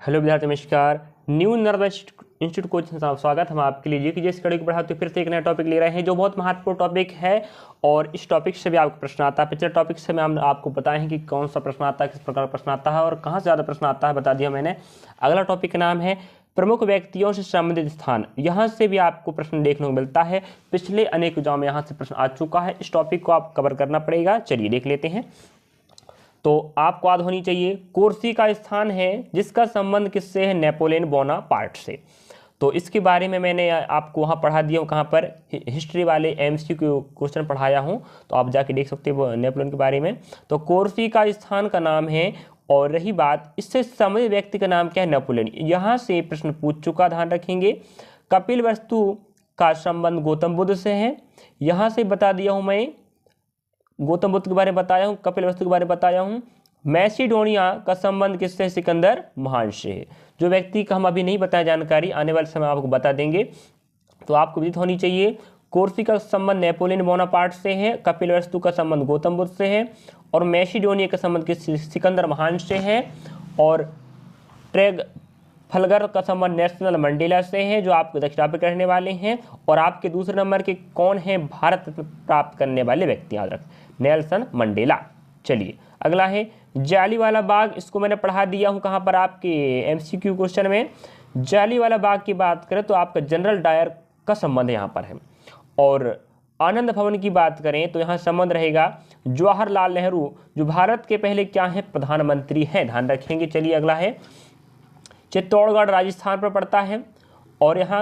Hello विद्यार्थी नमस्कार। New Narmada institute coaching से स्वागत। हम आपके लिए जीके जिस कड़ी को पढ़ाते फिर से एक नया टॉपिक ले रहे हैं जो बहुत महत्वपूर्ण टॉपिक है और इस टॉपिक से भी आपको प्रश्न आता है। पिछले टॉपिक से मैं आपको बताए हैं कि कौन सा प्रश्न आता है, किस प्रकार का प्रश्न आता है और कहाँ से ज़्यादा प्रश्न आता है, बता दिया मैंने। अगला टॉपिक का नाम है प्रमुख व्यक्तियों से संबंधित स्थान। यहाँ से भी आपको प्रश्न देखने को मिलता है। पिछले अनेक एग्जाम में यहाँ से प्रश्न आ चुका है। इस टॉपिक को आप कवर करना पड़ेगा। चलिए देख लेते हैं। तो आपको याद होनी चाहिए कोर्सी का स्थान है जिसका संबंध किससे है? नेपोलियन बोनापार्ट से। तो इसके बारे में मैंने आपको वहाँ पढ़ा दिया हूँ, कहाँ पर हिस्ट्री वाले एमसीक्यू क्वेश्चन पढ़ाया हूँ, तो आप जाके देख सकते हो नेपोलियन के बारे में। तो कोर्सी का स्थान का नाम है। और रही बात इससे संबंधित व्यक्ति का नाम क्या है? नेपोलियन। यहाँ से प्रश्न पूछ चुका, ध्यान रखेंगे। कपिल वस्तु का संबंध गौतम बुद्ध से है। यहाँ से बता दिया हूँ मैं, गौतम बुद्ध के बारे में बताया हूँ, कपिल वस्तु के बारे में बताया हूँ। मैसिडोनिया का संबंध किससे? सिकंदर महान से है। जो व्यक्ति का हम अभी नहीं बताया जानकारी, आने वाले समय आपको बता देंगे। तो आपको विदित होनी चाहिए कोर्सी का संबंध नेपोलियन बोनापार्ट से है, कपिल वस्तु का संबंध गौतम बुद्ध से है और मैसिडोनिया का संबंध किस? सिकंदर महान से है। और ट्रेग फलगर का संबंध नेशनल मंडेला से है, जो आपको दक्षिणाफ्रीका रहने वाले हैं। और आपके दूसरे नंबर के कौन है? भारत रत्न प्राप्त करने वाले व्यक्ति, याद रख, नेल्सन मंडेला। चलिए अगला है जालिवाला बाग। इसको मैंने पढ़ा दिया हूँ कहाँ पर? आपके एमसीक्यू क्वेश्चन में। जालिवाला बाग की बात करें तो आपका जनरल डायर का संबंध यहाँ पर है। और आनंद भवन की बात करें तो यहाँ संबंध रहेगा जवाहरलाल नेहरू, जो भारत के पहले क्या है? प्रधानमंत्री हैं, ध्यान रखेंगे। चलिए अगला है चित्तौड़गढ़ राजस्थान पर पड़ता है और यहाँ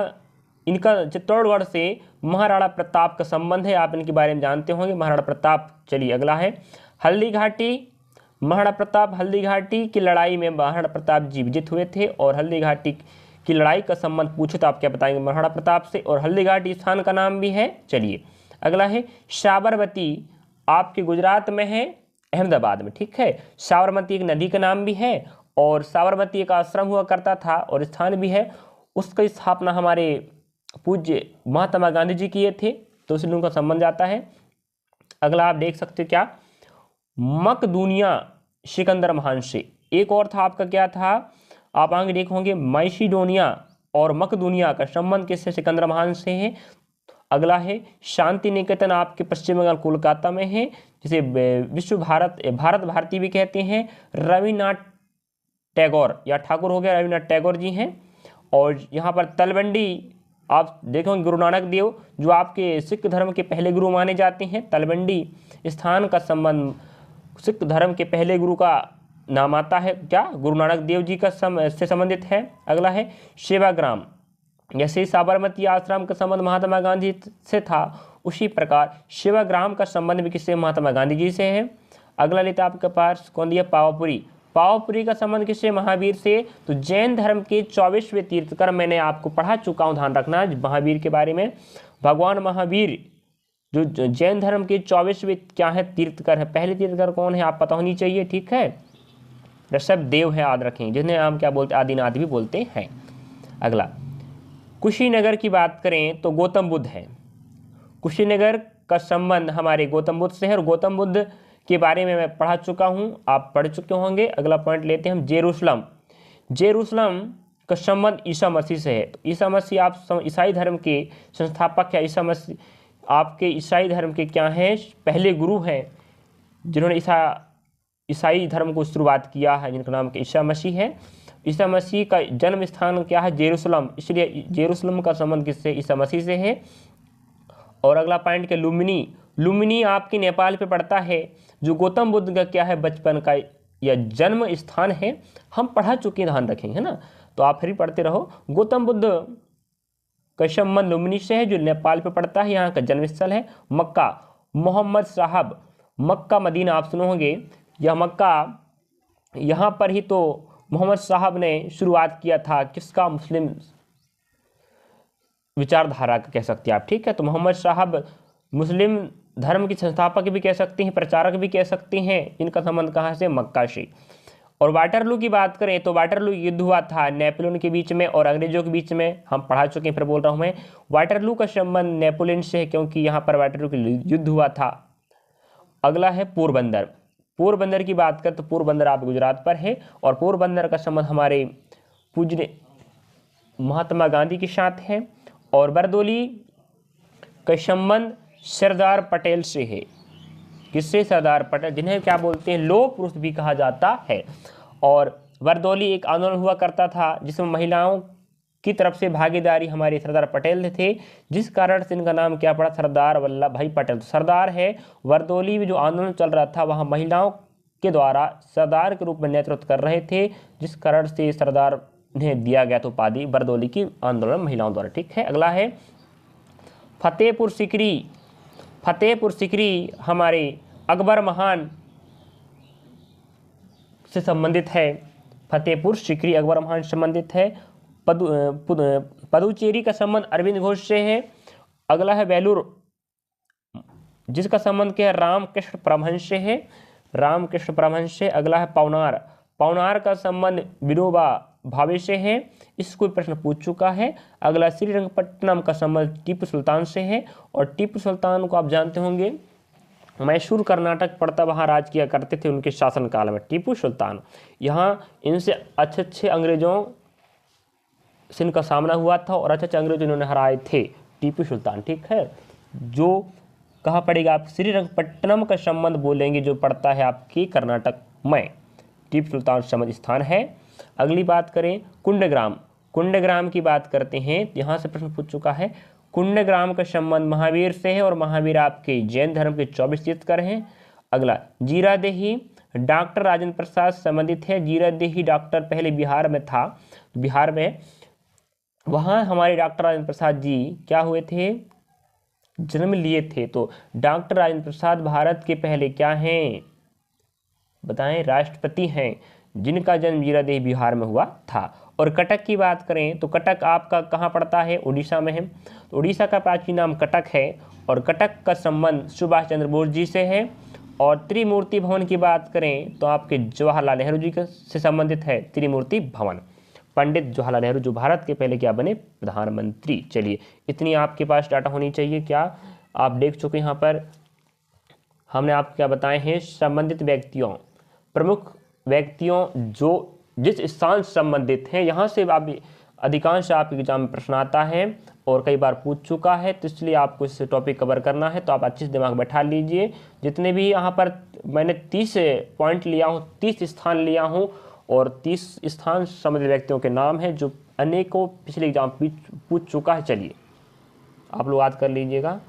इनका चित्तौड़गढ़ से महाराणा प्रताप का संबंध है। आप इनके बारे में जानते होंगे, महाराणा प्रताप। चलिए अगला है हल्दी घाटी। महाराणा प्रताप हल्दी घाटी की लड़ाई में महाराणा प्रताप जी विजित हुए थे और हल्दी घाटी की लड़ाई का संबंध पूछे तो आप क्या बताएंगे? महाराणा प्रताप से। और हल्दी घाटी स्थान का नाम भी है। चलिए अगला है साबरमती। आपके गुजरात में है, अहमदाबाद में, ठीक है। साबरमती एक नदी का नाम भी है और साबरमती एक आश्रम हुआ करता था और स्थान भी है। उसकी स्थापना हमारे पूज्य महात्मा गांधी जी किए थे, तो उससे उनका संबंध आता है। अगला आप देख सकते हो क्या? मकदूनिया सिकंदर महान से। एक और था आपका, क्या था? आप आगे देखोगे मैसिडोनिया और मकदूनिया का संबंध किससे? सिकंदर महान से है। अगला है शांति निकेतन, आपके पश्चिम बंगाल कोलकाता में है, जिसे विश्व भारत भारती भी कहते हैं। रविन्द्रनाथ टैगोर या ठाकुर हो गया, रविन्द्रनाथ टैगोर जी हैं। और यहाँ पर तलवंडी आप देखोगे गुरु नानक देव, जो आपके सिख धर्म के पहले गुरु माने जाते हैं। तलवंडी स्थान का संबंध सिख धर्म के पहले गुरु का नाम आता है, क्या? गुरु नानक देव जी का से संबंधित है। अगला है सेवाग्राम। जैसे साबरमती आश्रम का संबंध महात्मा गांधी से था, उसी प्रकार सेवाग्राम का संबंध भी किससे? महात्मा गांधी जी से है। अगला लेता आपके पास कौन दिया? पावापुरी। पावापुरी का संबंध किससे? महावीर से। तो जैन धर्म के 24वें तीर्थकर मैंने आपको पढ़ा चुका हूँ, ध्यान रखना महावीर के बारे में। भगवान महावीर जो जैन धर्म के 24वें क्या है? तीर्थकर है। पहले तीर्थकर कौन है? आप पता होनी चाहिए, ठीक है। ऋषभ देव है, याद रखेंगे, जिन्हें हम क्या बोलते हैं? आदिनाथ भी बोलते हैं। अगला कुशीनगर की बात करें तो गौतम बुद्ध है। कुशीनगर का संबंध हमारे गौतम बुद्ध से है और गौतम बुद्ध के बारे में मैं पढ़ा चुका हूँ, आप पढ़ चुके होंगे। अगला पॉइंट लेते हैं हम जेरूसलम। जेरूसलम का संबंध ईसा मसीह से है। तो ईसा मसीह आप ईसाई धर्म के संस्थापक है। ईसा मसीह आपके ईसाई धर्म के क्या हैं? पहले गुरु हैं, जिन्होंने ईसाई धर्म को शुरुआत किया है, जिनका नाम ईसा मसीह है। ईसा मसीह का जन्म स्थान क्या है? जेरूसलम, इसलिए जेरूसलम का संबंध किससे? ईसा मसीह से है। और अगला पॉइंट के लुम्बिनी। लुम्बिनी आपके नेपाल पे पड़ता है, जो गौतम बुद्ध का क्या है? बचपन का या जन्म स्थान है। हम पढ़ा चुके हैं, ध्यान रखेंगे, है ना। तो आप फिर पढ़ते रहो। गौतम बुद्ध का संबंध लुम्बिनी से है, जो नेपाल पे पड़ता है, यहाँ का जन्म स्थल है। मक्का, मोहम्मद साहब, मक्का मदीना आप सुनोगे, यह मक्का, यहाँ पर ही तो मोहम्मद साहब ने शुरुआत किया था किसका? मुस्लिम विचारधारा का कह सकते हैं आप, ठीक है। तो मोहम्मद साहब मुस्लिम धर्म के संस्थापक भी कह सकते हैं, प्रचारक भी कह सकते हैं। इनका संबंध कहाँ से? मक्का से। और वाटरलू की बात करें तो वाटरलू युद्ध हुआ था नेपोलियन के बीच में और अंग्रेजों के बीच में, हम पढ़ा चुके हैं, फिर बोल रहा हूँ मैं। वाटरलू का संबंध नेपोलियन से है, क्योंकि यहाँ पर वाटरलू का युद्ध हुआ था। अगला है पोरबंदर। पोरबंदर की बात करें तो पोरबंदर आप गुजरात पर है और पोरबंदर का संबंध हमारे पूजने महात्मा गांधी के साथ है। और बरदौली का संबंध सरदार पटेल से है। किससे? सरदार पटेल, जिन्हें क्या बोलते हैं, लौह पुरुष भी कहा जाता है। और बरदौली एक आंदोलन हुआ करता था जिसमें महिलाओं की तरफ से भागीदारी हमारे सरदार पटेल थे, जिस कारण से इनका नाम क्या पड़ा, सरदार वल्लभ भाई पटेल। तो सरदार है, बरदौली में जो आंदोलन चल रहा था वहाँ महिलाओं के द्वारा सरदार के रूप में नेतृत्व कर रहे थे, जिस कारण से सरदार ने दिया गया तो उपाधि बरदौली की आंदोलन महिलाओं द्वारा। ठीक है, अगला है फतेहपुर सीकरी। फतेहपुर सीकरी हमारे अकबर महान से संबंधित है। फतेहपुर सीकरी अकबर महान से संबंधित है। पुदुचेरी का संबंध अरविंद घोष से है। अगला है वेलूर, जिसका संबंध क्या है, रामकृष्ण परमहंस से है। रामकृष्ण परमहंस से। अगला है पवनार। पवनार का संबंध विनोबा भावे से है। इस कोई प्रश्न पूछ चुका है। अगला श्रीरंगपट्टनम का संबंध टीपू सुल्तान से है। और टीपू सुल्तान को आप जानते होंगे, मैसूर कर्नाटक पड़ता, वहाँ राज किया करते थे उनके शासनकाल में टीपू सुल्तान। यहाँ इनसे अच्छे अंग्रेजों से इनका सामना हुआ था और अच्छे अंग्रेज इन्होंने हराए थे, टीपू सुल्तान। ठीक है, जो कहाँ पड़ेगा, आप श्रीरंगपट्टनम का संबंध बोलेंगे जो पड़ता है आपकी कर्नाटक में, टीपू सुल्तान संबंध स्थान है। अगली बात करें कुंडग्राम। कुंडग्राम की बात करते हैं, यहाँ से प्रश्न पूछ चुका है। कुंडग्राम का संबंध महावीर से है और महावीर आपके जैन धर्म के 24 तीर्थंकर हैं। अगला जीरादेही, डॉक्टर राजेंद्र प्रसाद संबंधित है। जीरादेही डॉक्टर पहले बिहार में था, बिहार में वहाँ हमारे डॉक्टर राजेंद्र प्रसाद जी क्या हुए थे, जन्म लिए थे। तो डॉक्टर राजेंद्र प्रसाद भारत के पहले क्या हैं, बताएं, राष्ट्रपति हैं, जिनका जन्म जीरादेही बिहार में हुआ था। और कटक की बात करें तो कटक आपका कहाँ पड़ता है, उड़ीसा में है। तो उड़ीसा का प्राचीन नाम कटक है और कटक का संबंध सुभाष चंद्र बोस जी से है। और त्रिमूर्ति भवन की बात करें तो आपके जवाहरलाल नेहरू जी से संबंधित है त्रिमूर्ति भवन। पंडित जवाहरलाल नेहरू जो भारत के पहले क्या बने, प्रधानमंत्री। चलिए, इतनी आपके पास डाटा होनी चाहिए। क्या आप देख चुके यहाँ पर हमने आप क्या बताए हैं, संबंधित व्यक्तियों, प्रमुख व्यक्तियों जो जिस स्थान से संबंधित हैं, यहाँ से आप अधिकांश आपके एग्जाम में प्रश्न आता है और कई बार पूछ चुका है, तो इसलिए आपको इस टॉपिक कवर करना है। तो आप अच्छे से दिमाग बैठा लीजिए। जितने भी यहाँ पर मैंने 30 पॉइंट लिया हूँ, 30 स्थान लिया हूँ और 30 स्थान संबंधित व्यक्तियों के नाम हैं जो अनेकों पिछले एग्जाम पूछ चुका है। चलिए आप लोग याद कर लीजिएगा।